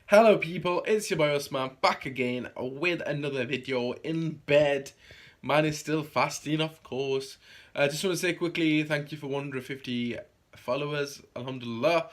Hello people, it's your boy Osman back again with another video in bed. Man is still fasting, of course. Just want to say quickly, thank you for 150 followers, alhamdulillah.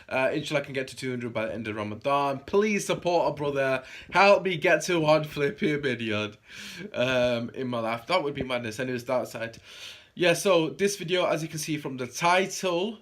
Inshallah I can get to 200 by the end of Ramadan. Please support a brother, help me get to 1 flipping million in my life. That would be madness. Anyways, that side. Yeah, so this video, as you can see from the title,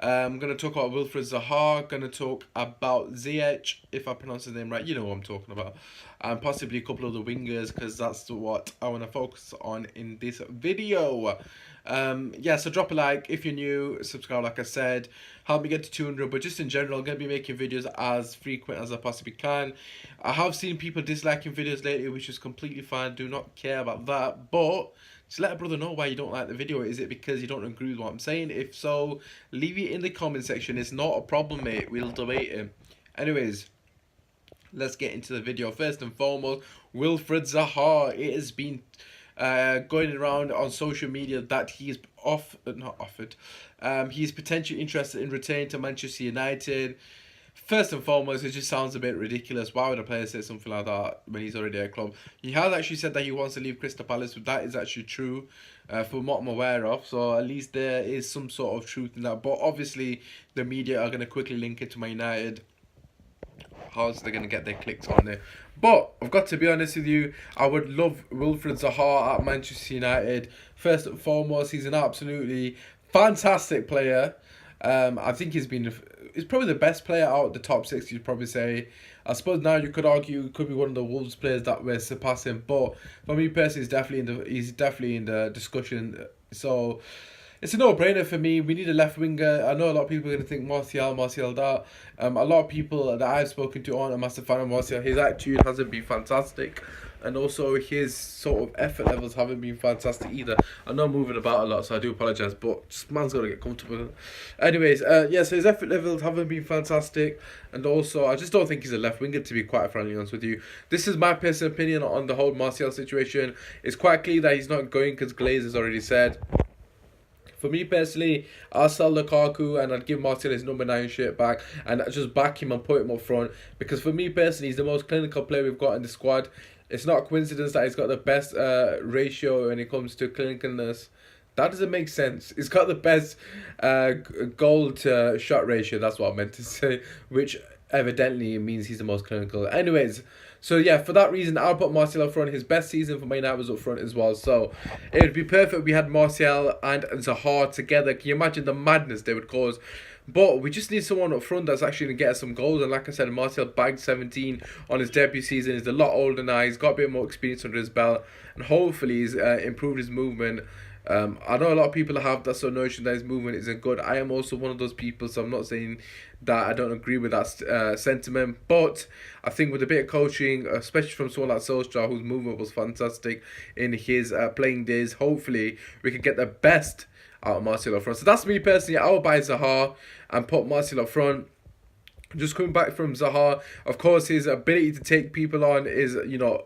I'm going to talk about WILFRIED ZAHA, going to talk about ZAYECH, if I pronounce his name right, you know what I'm talking about, and possibly a couple of the wingers, because that's what I want to focus on in this video. Yeah, so drop a like if you're new, subscribe like I said, help me get to 200, but just in general, I'm going to be making videos as frequent as I possibly can. I have seen people disliking videos lately, which is completely fine, do not care about that, but just let a brother know why you don't like the video. Is it because you don't agree with what I'm saying? If so, leave it in the comment section. It's not a problem, mate. We'll debate it. Anyways, let's get into the video. First and foremost, WILFRIED ZAHA. It has been going around on social media that he's not offered. He's potentially interested in returning to Manchester United. First and foremost, it just sounds a bit ridiculous. Why would a player say something like that when he's already at a club? He has actually said that he wants to leave Crystal Palace, but that is actually true, from what I'm aware of. So at least there is some sort of truth in that. But obviously, the media are going to quickly link it to Man United. How's they going to get their clicks on it? But I've got to be honest with you, I would love WILFRIED ZAHA at Manchester United. First and foremost, he's an absolutely fantastic player. I think he's probably the best player out of the top six. You'd probably say. I suppose now you could argue he could be one of the Wolves players that we're surpassing. But for me personally, he's definitely in the discussion. So it's a no-brainer for me. We need a left winger. I know a lot of people are going to think Martial that. A lot of people that I've spoken to aren't a massive fan of Martial. His attitude hasn't been fantastic. And also his sort of effort levels haven't been fantastic either. I know I'm moving about a lot, so I do apologise, but just man's got to get comfortable. Anyways, yeah, so his effort levels haven't been fantastic. And also, I just don't think he's a left winger, to be quite frankly honest with you. This is my personal opinion on the whole Martial situation. It's quite clear that he's not going because Glaze has already said. For me personally, I'll sell Lukaku and I'd give Martial his number 9 shirt back and just back him and put him up front. Because for me personally, he's the most clinical player we've got in the squad. It's not a coincidence that he's got the best ratio when it comes to clinicalness. That doesn't make sense. He's got the best goal to shot ratio. That's what I meant to say. Which evidently means he's the most clinical. Anyways, so yeah, for that reason, I'll put Martial up front. His best season for Man United was up front as well. So it would be perfect if we had Martial and ZAHA together. Can you imagine the madness they would cause? But we just need someone up front that's actually going to get us some goals. And like I said, Martial bagged 17 on his debut season. He's a lot older now. He's got a bit more experience under his belt. And hopefully he's improved his movement. I know a lot of people have that sort of notion that his movement isn't good. I am also one of those people, so I'm not saying that I don't agree with that sentiment. But I think with a bit of coaching, especially from someone like Solskjaer, whose movement was fantastic in his playing days, hopefully we can get the best out of Martial up front. So that's me personally. I will buy ZAHA and put Martial up front. Just coming back from ZAHA, of course, his ability to take people on is,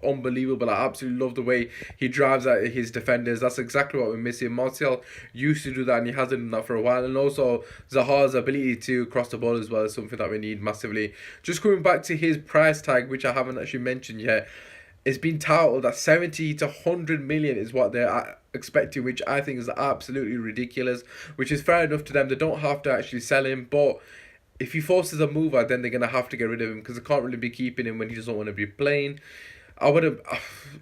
unbelievable. I absolutely love the way he drives at his defenders. That's exactly what we're missing. Martial used to do that, and he hasn't done that for a while. And also, ZAHA's ability to cross the ball as well is something that we need massively. Just coming back to his price tag, which I haven't actually mentioned yet, it's been touted that 70 to 100 million is what they're expecting, which I think is absolutely ridiculous, which is fair enough to them. They don't have to actually sell him, but if he forces a mover, then they're going to have to get rid of him because they can't really be keeping him when he doesn't want to be playing. I would have.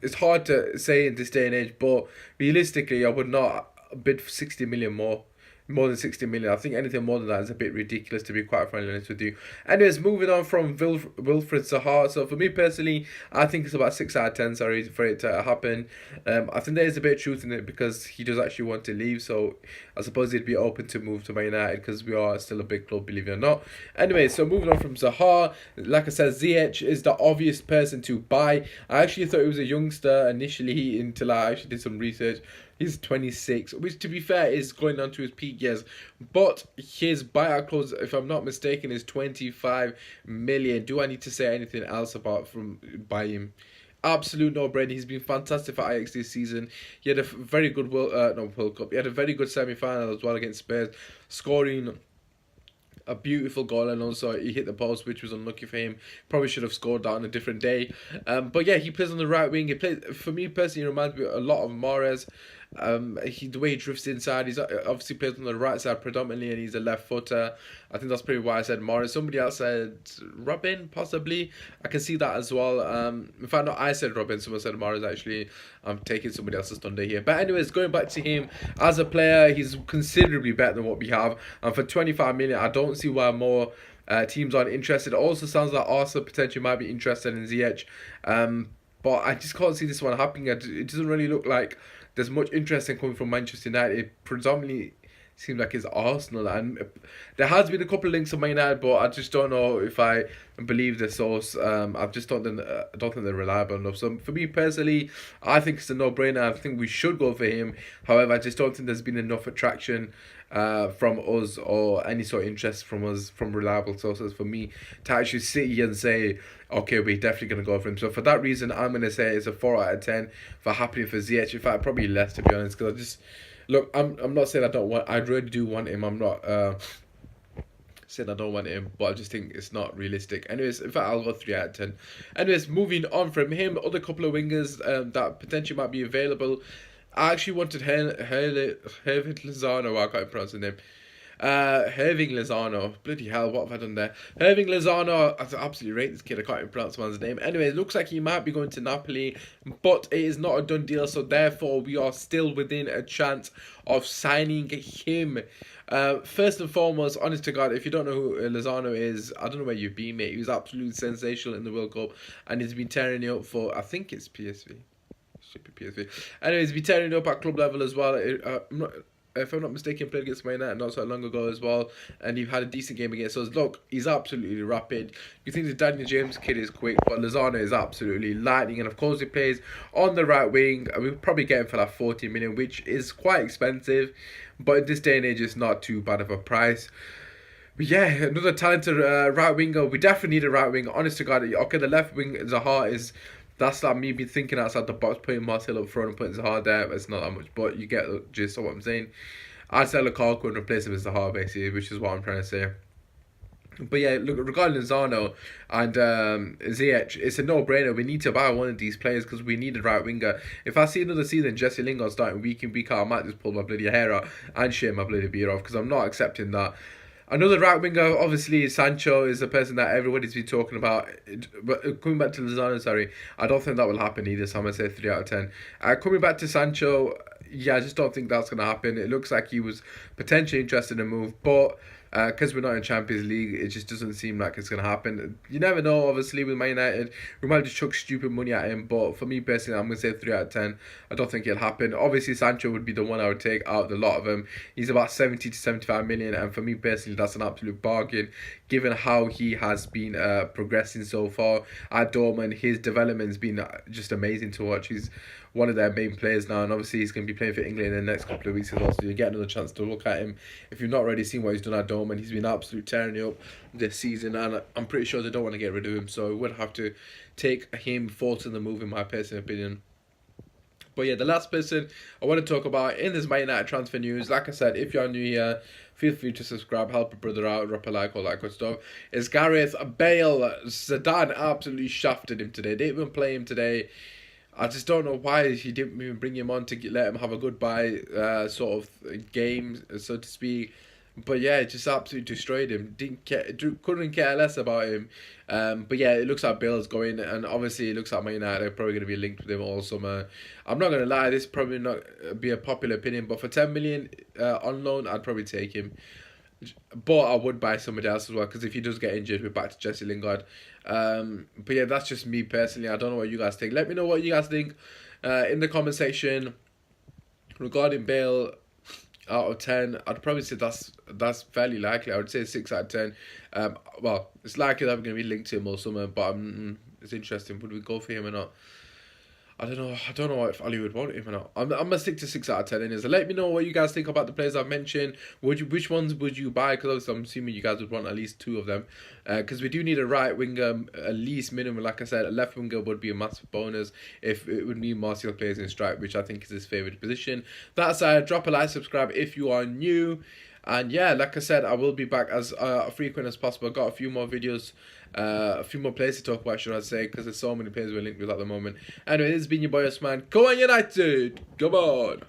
It's hard to say in this day and age, but realistically, I would not bid for 60 million more than 60 million. I think anything more than that is a bit ridiculous, to be quite frankly honest with you. Anyways, moving on from WILFRIED ZAHA. So for me personally, I think it's about 6 out of 10, sorry, for it to happen. I think there is a bit of truth in it because he does actually want to leave. So I suppose he'd be open to move to Man United because we are still a big club, believe it or not. Anyway, so moving on from ZAHA, like I said, ZAYECH is the obvious person to buy. I actually thought he was a youngster initially until I actually did some research. He's 26, which to be fair is going on to his peak years. But his buyout clause, if I'm not mistaken, is 25 million. Do I need to say anything else about from buy him? Absolute no-brainer. He's been fantastic for Ajax this season. He had a very good World Cup. He had a very good semi-final as well against Spurs, scoring a beautiful goal, and also he hit the post, which was unlucky for him. Probably should have scored that on a different day. But yeah, he plays on the right wing. He plays, for me personally, he reminds me a lot of Mahrez. The way he drifts inside, he's obviously plays on the right side predominantly, and he's a left footer. I think that's pretty why I said Mahrez. Somebody else said Robin, possibly. I can see that as well. In fact, no, I said Robin. Someone said Mahrez. Actually, I'm taking somebody else's thunder here. But anyways, going back to him as a player, he's considerably better than what we have. And for 25 million, I don't see why more teams aren't interested. It also sounds like Arsenal potentially might be interested in ZH. But I just can't see this one happening. It doesn't really look like there's much interest in coming from Manchester United. It predominantly seems like it's Arsenal, and there has been a couple of links of Man United, but I just don't know if I believe the source. I just don't think they're reliable enough. So for me personally, I think it's a no-brainer. I think we should go for him. However, I just don't think there's been enough attraction from us or any sort of interest from us from reliable sources for me to actually sit here and say, okay, we're definitely going to go for him. So for that reason, I'm going to say it's a 4 out of 10 for happy for ZH. In fact, probably less, to be honest, because I just look. I'm not saying I don't want. I really do want him. I'm not saying I don't want him, but I just think it's not realistic. Anyways, in fact, I'll go 3 out of 10. Anyways, moving on from him, other couple of wingers that potentially might be available. I actually wanted Herving Lozano. I can't pronounce his name. Herving Lozano. Bloody hell, what have I done there? Herving Lozano. I absolutely rate this kid. I can't even pronounce man's name. Anyway, it looks like he might be going to Napoli, but it is not a done deal. So therefore, we are still within a chance of signing him. First and foremost, honest to God, if you don't know who Lozano is, I don't know where you've been, mate. He was absolutely sensational in the World Cup, and he's been tearing it up for, I think it's PSV. PSV. Anyways, he's been tearing it up at club level as well. If I'm not mistaken, played against Man United not so long ago as well, and he had a decent game against us. Look, he's absolutely rapid. You think the Daniel James kid is quick, but Lozano is absolutely lightning, and of course he plays on the right wing. We'll probably get him for like 40 million, which is quite expensive, but in this day and age, it's not too bad of a price. But yeah, another talented right winger. We definitely need a right winger. Honest to God, okay, the left wing ZAHA is. That's like me be thinking outside the box, putting Marcel up front and putting ZAHA there. It's not that much, but you get the gist of what I'm saying. I'd sell Lukaku and replace him with ZAHA, basically, which is what I'm trying to say. But yeah, look, regarding Lozano and ZH, it's a no-brainer. We need to buy one of these players because we need a right winger. If I see another season Jesse Lingard starting week in, week out, I might just pull my bloody hair out and shave my bloody beard off because I'm not accepting that. Another right winger, obviously, Sancho is the person that everybody's been talking about. But coming back to Lozano, sorry, I don't think that will happen either, so I'm going to say 3 out of 10. Coming back to Sancho, yeah, I just don't think that's going to happen. It looks like he was potentially interested in a move, but because we're not in Champions League, it just doesn't seem like it's going to happen. You never know, obviously, with Man United. We might just chuck stupid money at him, but for me personally, I'm going to say 3 out of 10. I don't think it'll happen. Obviously, Sancho would be the one I would take out of the lot of them. He's about 70 to 75 million, and for me personally, that's an absolute bargain, given how he has been progressing so far at Dortmund. His development's been just amazing to watch. He's one of their main players now, and obviously he's going to be playing for England in the next couple of weeks as well, so you get another chance to look at him. If you've not already seen what he's done at Dortmund, he's been absolutely tearing it up this season, and I'm pretty sure they don't want to get rid of him, so we would have to take him forward in the move, in my personal opinion. But yeah, the last person I want to talk about in this Man United transfer news, like I said, if you're new here, feel free to subscribe, help a brother out, drop a like, all that good stuff. Is Gareth Bale. Zidane absolutely shafted him today. They didn't even play him today. I just don't know why he didn't even bring him on to let him have a goodbye sort of game, so to speak. But yeah, it just absolutely destroyed him. Couldn't care less about him. But yeah, it looks like Bale's going, and obviously it looks like Man United are probably going to be linked with him all summer. I'm not going to lie, this probably not be a popular opinion, but for 10 million on loan, I'd probably take him. But I would buy somebody else as well, because if he does get injured, we're back to Jesse Lingard. But yeah, that's just me personally. I don't know what you guys think. Let me know what you guys think in the comment section regarding Bale. Out of 10, I'd probably say that's fairly likely. I would say 6 out of 10. Well, it's likely that we're going to be linked to him all summer, but it's interesting. Would we go for him or not? I don't know if Ali would want him or not. I'm gonna stick to 6 out of 10. So let me know what you guys think about the players I've mentioned. Which ones would you buy? Because obviously I'm assuming you guys would want at least 2 of them. Because we do need a right winger, at least minimum. Like I said, a left winger would be a massive bonus if it would mean Martial plays in strike, which I think is his favourite position. That aside, drop a like, subscribe if you are new. And yeah, like I said, I will be back as frequent as possible. I've got a few more videos, a few more players to talk about, should I say, because there's so many players we're linked with at the moment. Anyway, this has been your boy Osman. Go on United! Come on!